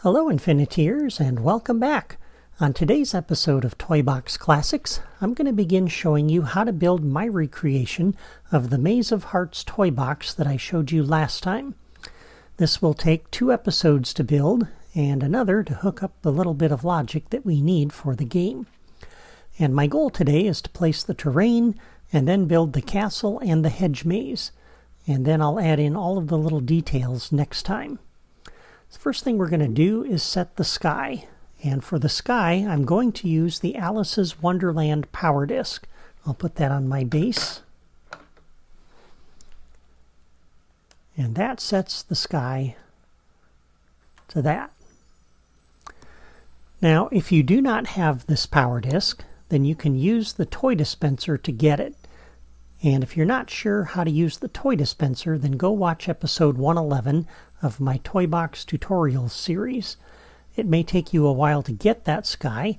Hello Infiniteers and welcome back. On today's episode of Toy Box Classics, I'm going to begin showing you how to build my recreation of the Maze of Hearts toy box that I showed you last time. This will take 2 episodes to build and another to hook up the little bit of logic that we need for the game. And my goal today is to place the terrain and then build the castle and the hedge maze. And then I'll add in all of the little details next time. The first thing we're going to do is set the sky. And for the sky, I'm going to use the Alice's Wonderland power disc. I'll put that on my base. And that sets the sky to that. Now, if you do not have this power disc, then you can use the toy dispenser to get it. And if you're not sure how to use the toy dispenser, then go watch episode 111 of my Toy Box Tutorials series. It may take you a while to get that sky,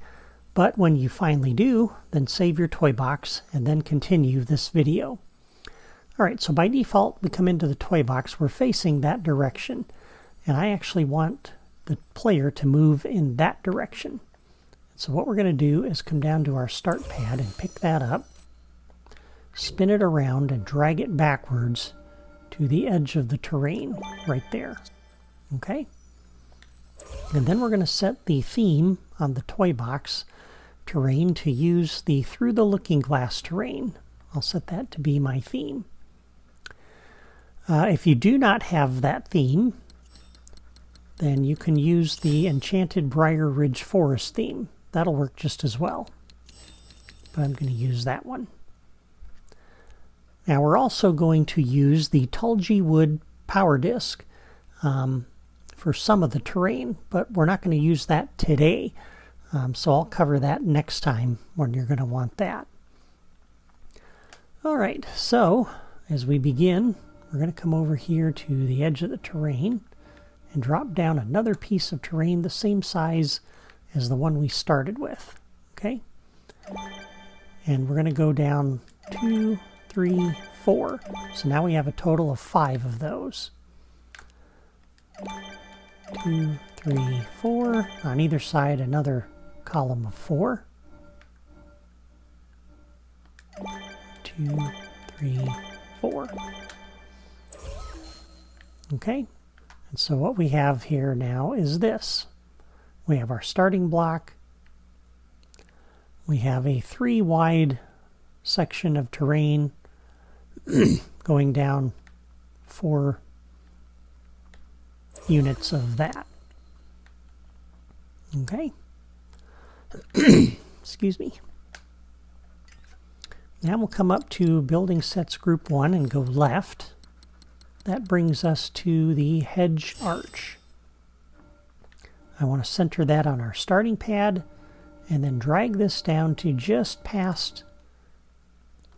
but when you finally do, then save your toy box and then continue this video. Alright, so by default, we come into the toy box, we're facing that direction. And I actually want the player to move in that direction. So what we're going to do is come down to our start pad and pick that up, spin it around and drag it backwards to the edge of the terrain right there. Okay? And then we're going to set the theme on the toy box terrain to use the Through the Looking Glass terrain. I'll set that to be my theme. If you do not have that theme, then you can use the Enchanted Briar Ridge Forest theme. That'll work just as well. But I'm going to use that one. Now we're also going to use the Tulgey Wood power disc for some of the terrain, but we're not going to use that today. So I'll cover that next time when you're going to want that. Alright, so as we begin, we're going to come over here to the edge of the terrain and drop down another piece of terrain the same size as the one we started with. Okay? And we're going to go down 2, 3, 4. So now we have a total of 5 of those. 2, 3, 4. On either side, another column of 4. 2, 3, 4. Okay, and so what we have here now is this. We have our starting block. We have a 3 wide section of terrain going down 4 units of that. Okay. Excuse me. Now we'll come up to Building Sets Group 1 and go left. That brings us to the Hedge Arch. I want to center that on our starting pad and then drag this down to just past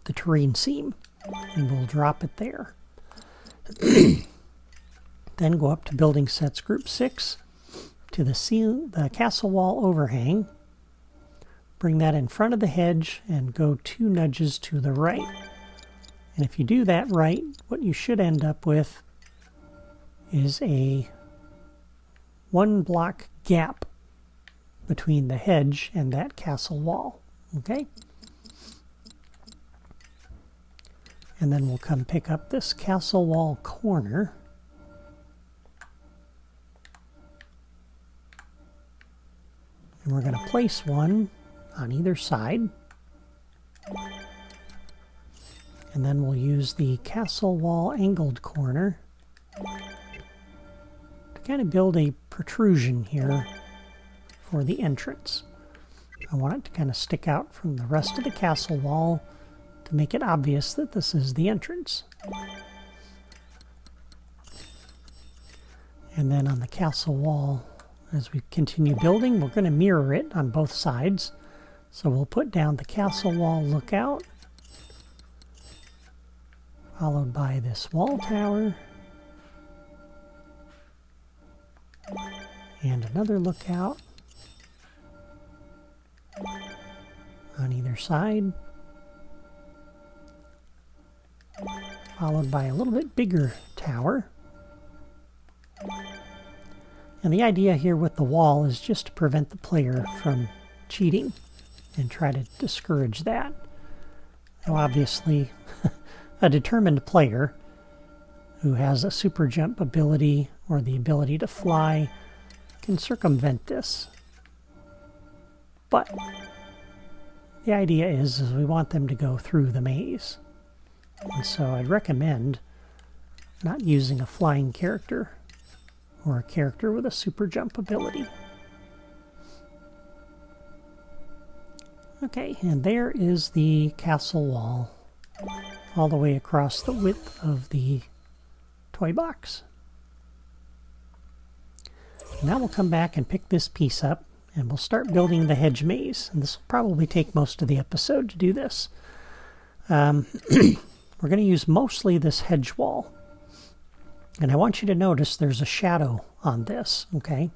the terrain seam. And we'll drop it there. Then go up to Building Sets Group 6 to the castle wall overhang. Bring that in front of the hedge and go 2 nudges to the right. And if you do that right, what you should end up with is a 1 block gap between the hedge and that castle wall. Okay? And then we'll come pick up this castle wall corner. And we're going to place one on either side. And then we'll use the castle wall angled corner to kind of build a protrusion here for the entrance. I want it to kind of stick out from the rest of the castle wall to make it obvious that this is the entrance. And then on the castle wall, as we continue building, we're going to mirror it on both sides. So we'll put down the castle wall lookout, followed by this wall tower, and another lookout on either side, followed by a little bit bigger tower. And the idea here with the wall is just to prevent the player from cheating and try to discourage that. Now obviously, a determined player who has a super jump ability or the ability to fly can circumvent this. But the idea is we want them to go through the maze. And so I'd recommend not using a flying character or a character with a super jump ability. Okay, and there is the castle wall all the way across the width of the toy box. Now we'll come back and pick this piece up and we'll start building the hedge maze. And this will probably take most of the episode to do this. We're going to use mostly this hedge wall. And I want you to notice there's a shadow on this, okay?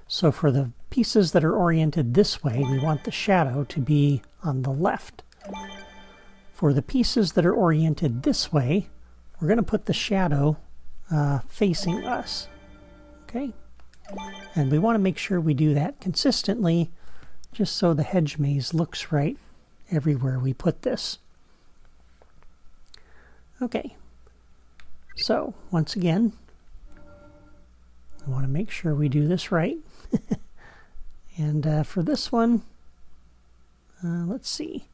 So for the pieces that are oriented this way, we want the shadow to be on the left. For the pieces that are oriented this way, we're going to put the shadow facing us, okay? And we want to make sure we do that consistently, just so the hedge maze looks right everywhere we put this. Okay, so once again, we want to make sure we do this right. And for this one, let's see.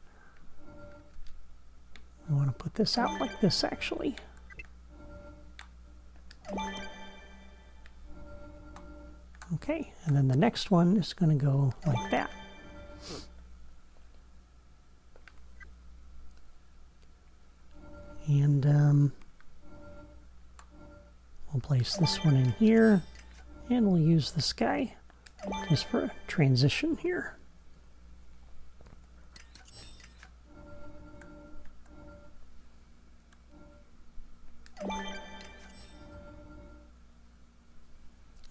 We want to put this out like this, actually. Okay, and then the next one is going to go like that. And we'll place this one in here, and we'll use the sky just for a transition here.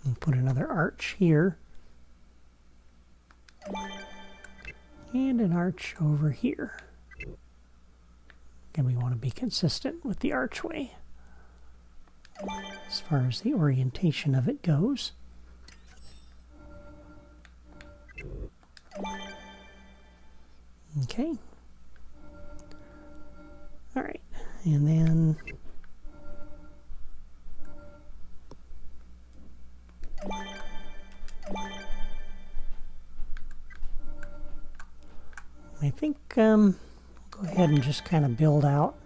And put another arch here. And an arch over here. And we want to be consistent with the archway as far as the orientation of it goes. Okay. All right. And then I think go ahead and just kind of build out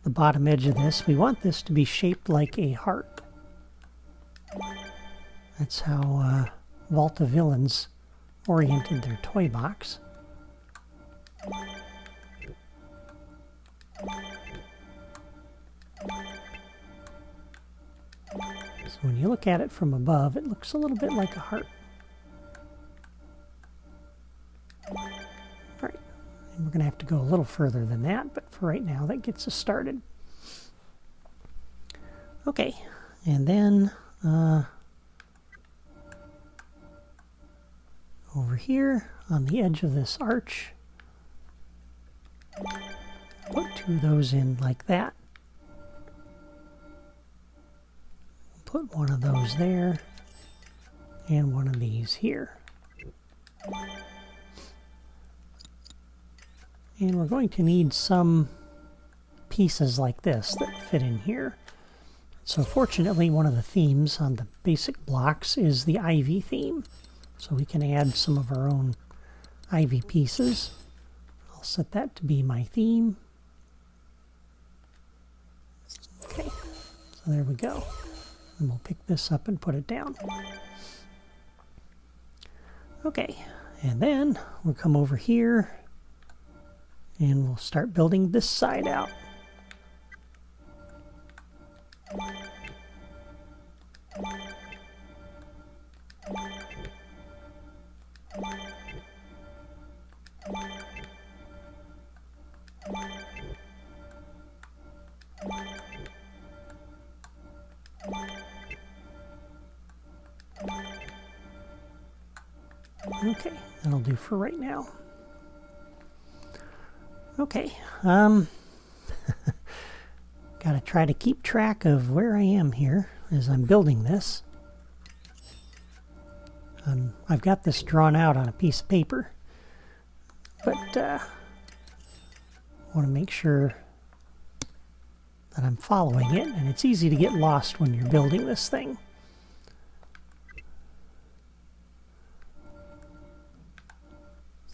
the bottom edge of this. We want this to be shaped like a heart. That's how Volta Villains oriented their toy box. So when you look at it from above, it looks a little bit like a heart. Alright, and we're going to have to go a little further than that, but for right now, that gets us started. Okay, and then over here on the edge of this arch, put two of those in like that. Put one of those there, and one of these here. And we're going to need some pieces like this that fit in here. So fortunately, one of the themes on the basic blocks is the ivy theme. So we can add some of our own ivy pieces. I'll set that to be my theme. Okay, so there we go. And we'll pick this up and put it down. Okay, and then we'll come over here and we'll start building this side out. Okay, that'll do for right now. Okay, gotta try to keep track of where I am here as I'm building this. I've got this drawn out on a piece of paper, but I want to make sure that I'm following it, and it's easy to get lost when you're building this thing.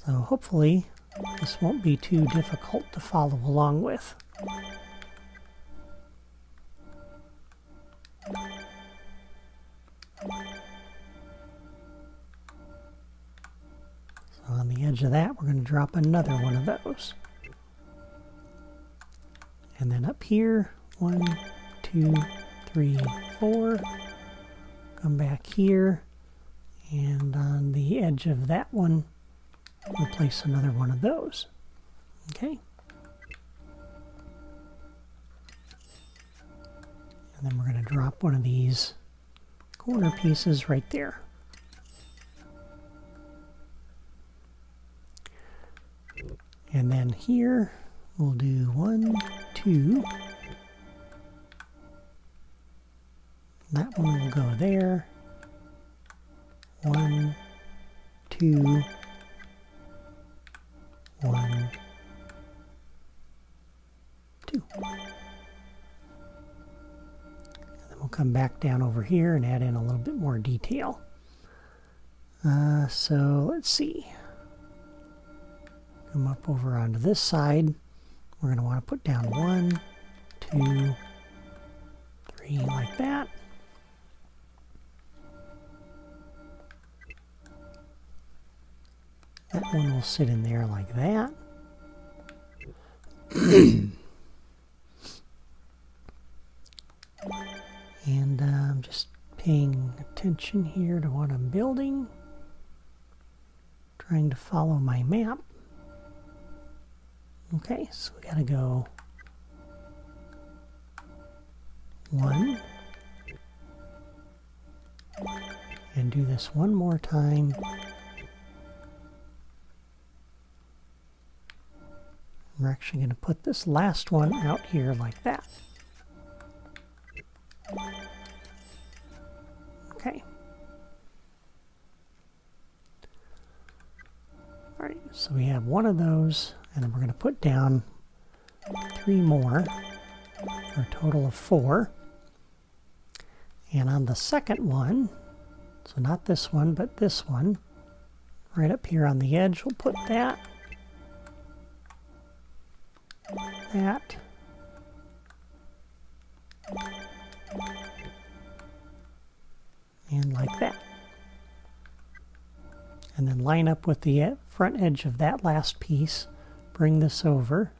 So hopefully this won't be too difficult to follow along with. So on the edge of that, we're going to drop another one of those. And then up here, 1, 2, 3, 4. Come back here, and on the edge of that one, we'll place another one of those. Okay. And then we're going to drop one of these corner pieces right there. And then here, we'll do 1, 2. That one will go there. 1, 2, 1, 2. And then we'll come back down over here and add in a little bit more detail. So let's see. Come up over onto this side. We're going to want to put down 1, 2, 3, like that. That one will sit in there like that. And I'm just paying attention here to what I'm building. Trying to follow my map. Okay, so we gotta go 1. And do this one more time. We're actually going to put this last one out here like that. Okay. Alright, so we have one of those, and then we're going to put down 3 more, for a total of 4. And on the second one, so not this one, but this one, right up here on the edge, we'll put that. That. And like that. And then line up with the front edge of that last piece. Bring this over.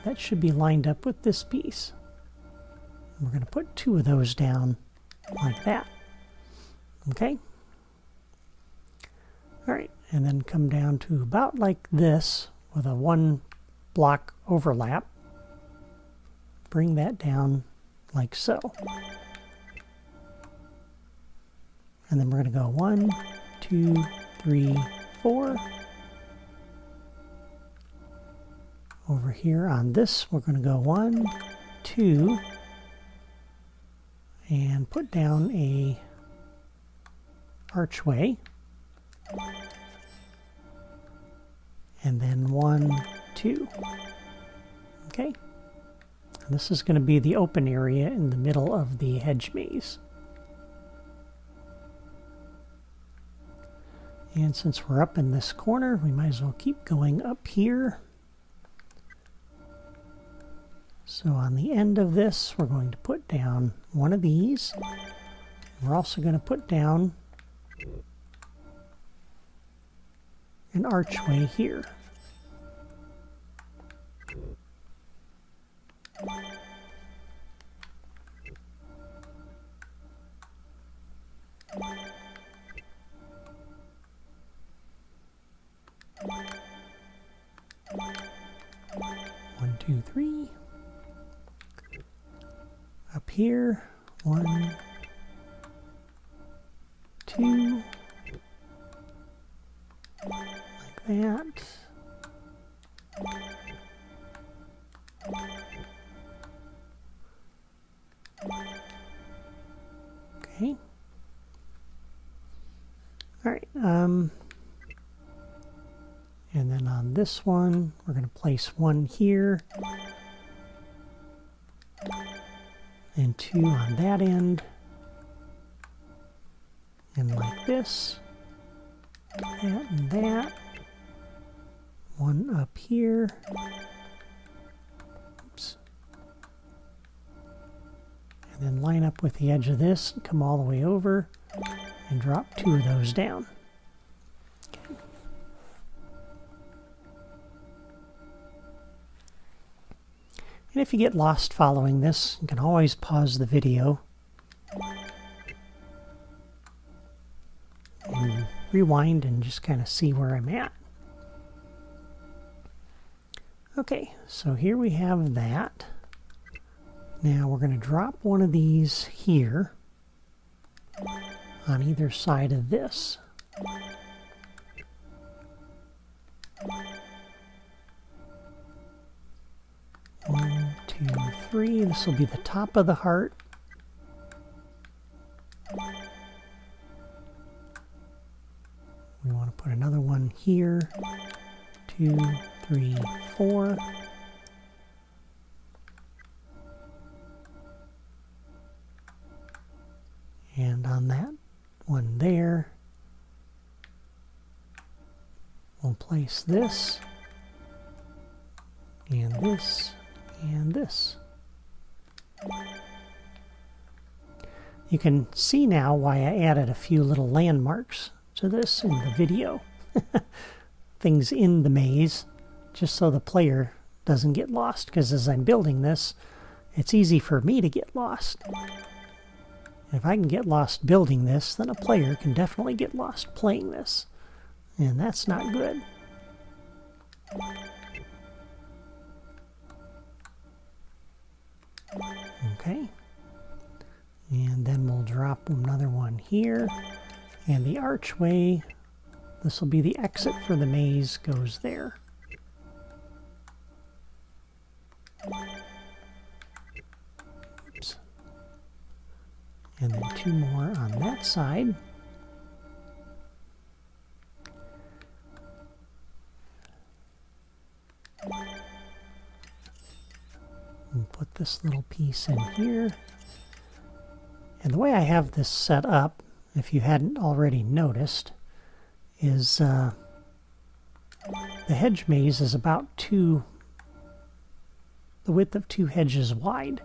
That should be lined up with this piece. And we're going to put 2 of those down like that. Okay? Alright, and then come down to about like this with a 1 block overlap. Bring that down like so. And then we're going to go 1, 2, 3, 4. Over here on this, we're going to go 1, 2, and put down a archway. And then 1, 2. Okay. And this is going to be the open area in the middle of the hedge maze. And since we're up in this corner, we might as well keep going up here. So on the end of this, we're going to put down one of these. We're also going to put down an archway here. One, 2, 3. Up here, 1, 2, like that. Okay. And then on this one, we're going to place one here. And two on that end. And like this. That and that. One up here. Oops. And then line up with the edge of this and come all the way over and drop two of those down. Okay. And if you get lost following this, you can always pause the video and rewind and just kind of see where I'm at. Okay, so here we have that. Now we're going to drop one of these here on either side of this. 1, 2, 3. This will be the top of the heart. We want to put another one here. 2, 3, 4. And on that one there, we'll place this, and this, and this. You can see now why I added a few little landmarks to this in the video. Things in the maze, just so the player doesn't get lost, because as I'm building this, it's easy for me to get lost. If I can get lost building this, then a player can definitely get lost playing this. And that's not good. Okay. And then we'll drop another one here. And the archway, this will be the exit for the maze, goes there. Oops. And then two more on that side. And put this little piece in here. And the way I have this set up, if you hadn't already noticed, is the hedge maze is about the width of 2 hedges wide,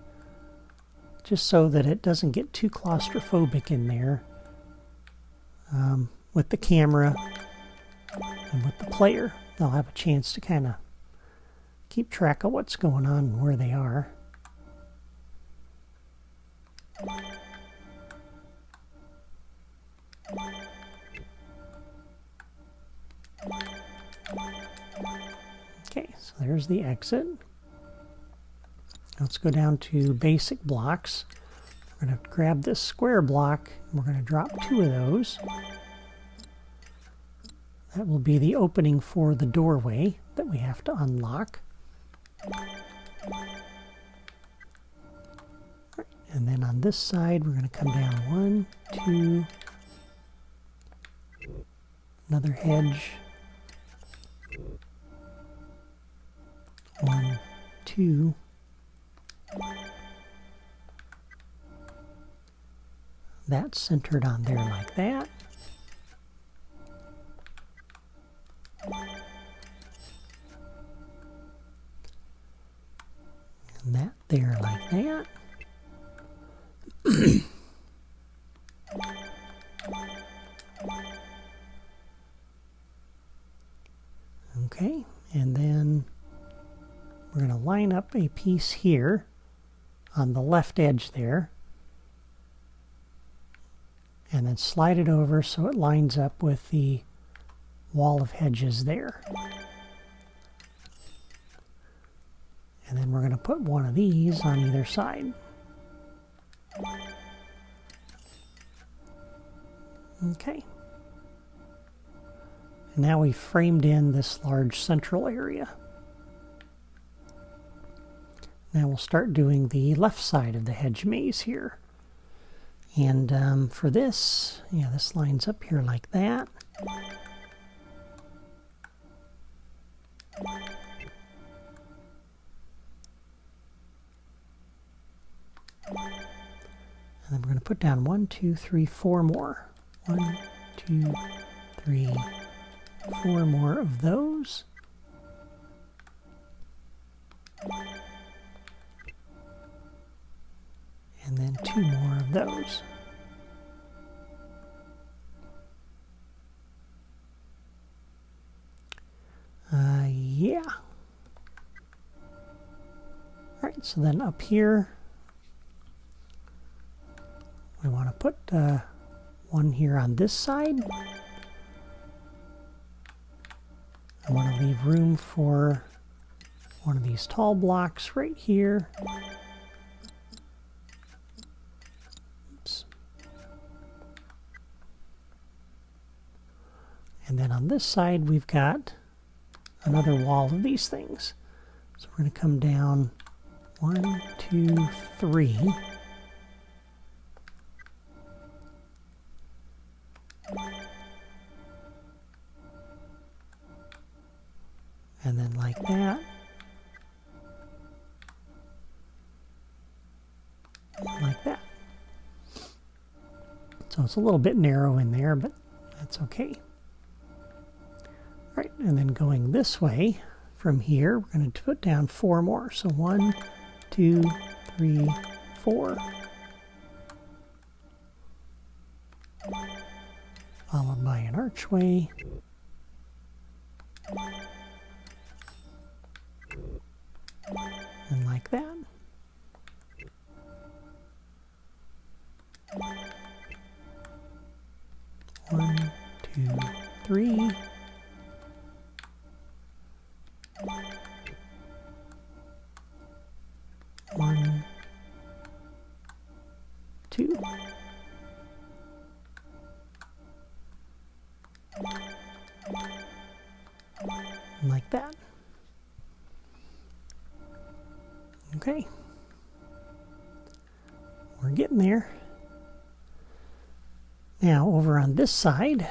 just so that it doesn't get too claustrophobic in there with the camera and with the player. They'll have a chance to kind of keep track of what's going on and where they are. Okay, so there's the exit. Let's go down to basic blocks. We're going to grab this square block and we're going to drop 2 of those. That will be the opening for the doorway that we have to unlock. And then on this side, we're going to come down 1, 2, another hedge, 1, 2, that's centered on there like that. And that there like that. Okay, and then we're going to line up a piece here on the left edge there, and then slide it over so it lines up with the wall of hedges there. And then we're going to put one of these on either side. Okay. And now we've framed in this large central area. Now we'll start doing the left side of the hedge maze here. And for this, yeah, this lines up here like that. And then we're going to put down 1, 2, 3, 4 more. 1, 2, 3, 4 more of those. And then 2 more of those. Yeah. All right, so then up here, we want to put one here on this side. I want to leave room for one of these tall blocks right here. Oops. And then on this side, we've got another wall of these things. So we're going to come down 1, 2, 3. And then like that. And like that. So it's a little bit narrow in there, but that's okay. Right, and then going this way from here, we're going to put down 4 more. So 1, 2, 3, 4. Followed by an archway. And like that. One, 2, 3. One, 2. And like that. Okay. We're getting there. Now over on this side,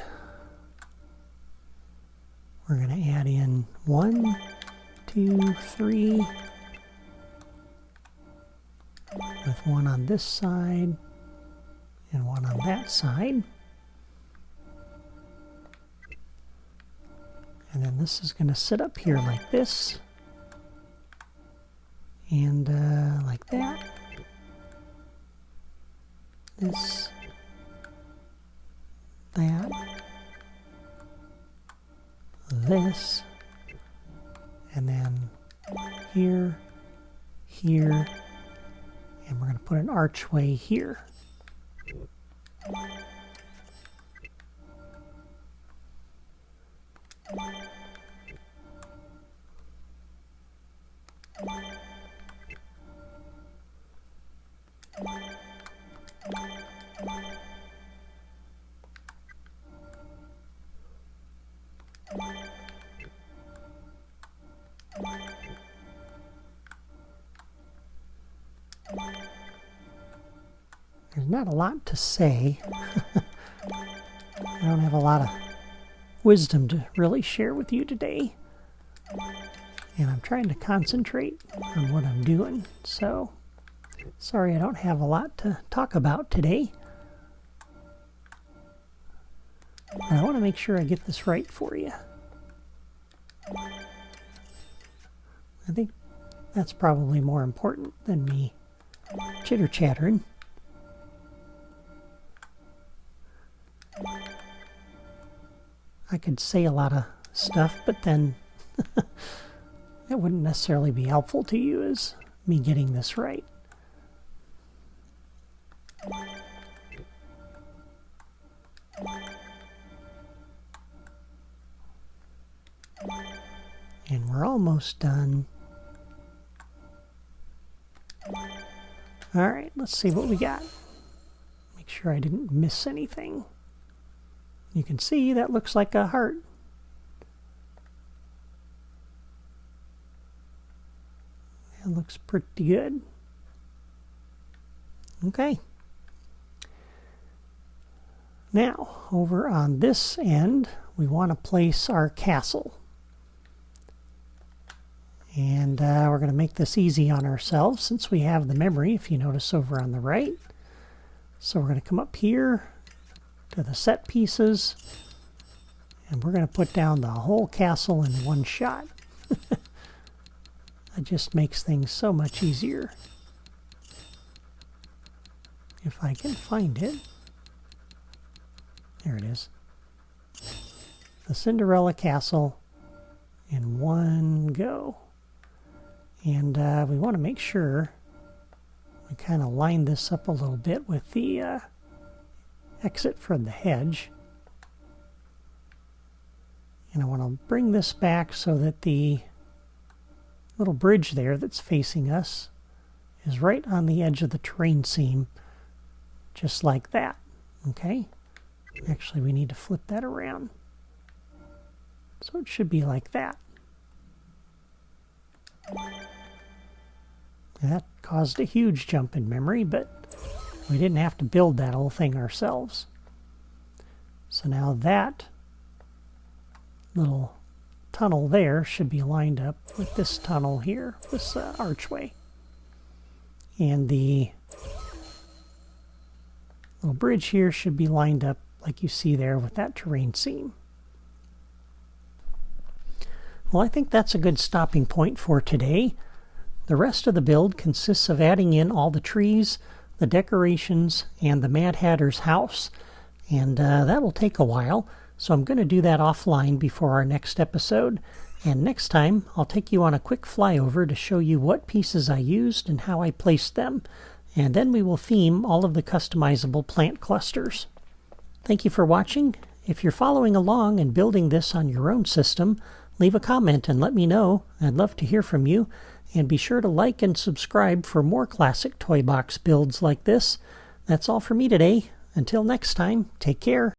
we're going to add in 1, 2, 3, with one on this side and one on that side. And then this is going to sit up here like this. And like that. This. That. This. And then here. Here. And we're going to put an archway here. There's not a lot to say. I don't have a lot of wisdom to really share with you today. And I'm trying to concentrate on what I'm doing. So, sorry I don't have a lot to talk about today. But I want to make sure I get this right for you. I think that's probably more important than me chitter-chattering. I could say a lot of stuff, but then it wouldn't necessarily be helpful to you as me getting this right. And we're almost done. All right, let's see what we got. Make sure I didn't miss anything. You can see that looks like a heart. It looks pretty good. Okay. Now, over on this end, we want to place our castle. And we're going to make this easy on ourselves since we have the memory, if you notice over on the right. So we're going to come up here to the set pieces, and we're going to put down the whole castle in one shot. That just makes things so much easier. If I can find it. There it is. The Cinderella Castle in one go. And we want to make sure we kind of line this up a little bit with the exit from the hedge. And I want to bring this back so that the little bridge there that's facing us is right on the edge of the terrain seam, just like that. Okay? Actually, we need to flip that around. So it should be like that. That caused a huge jump in memory, but we didn't have to build that whole thing ourselves. So now that little tunnel there should be lined up with this tunnel here, this archway. And the little bridge here should be lined up like you see there with that terrain seam. Well, I think that's a good stopping point for today. The rest of the build consists of adding in all the trees, the decorations, and the Mad Hatter's house. And that will take a while, so I'm going to do that offline before our next episode. And next time, I'll take you on a quick flyover to show you what pieces I used and how I placed them. And then we will theme all of the customizable plant clusters. Thank you for watching. If you're following along and building this on your own system, leave a comment and let me know. I'd love to hear from you. And be sure to like and subscribe for more classic toy box builds like this. That's all for me today. Until next time, take care.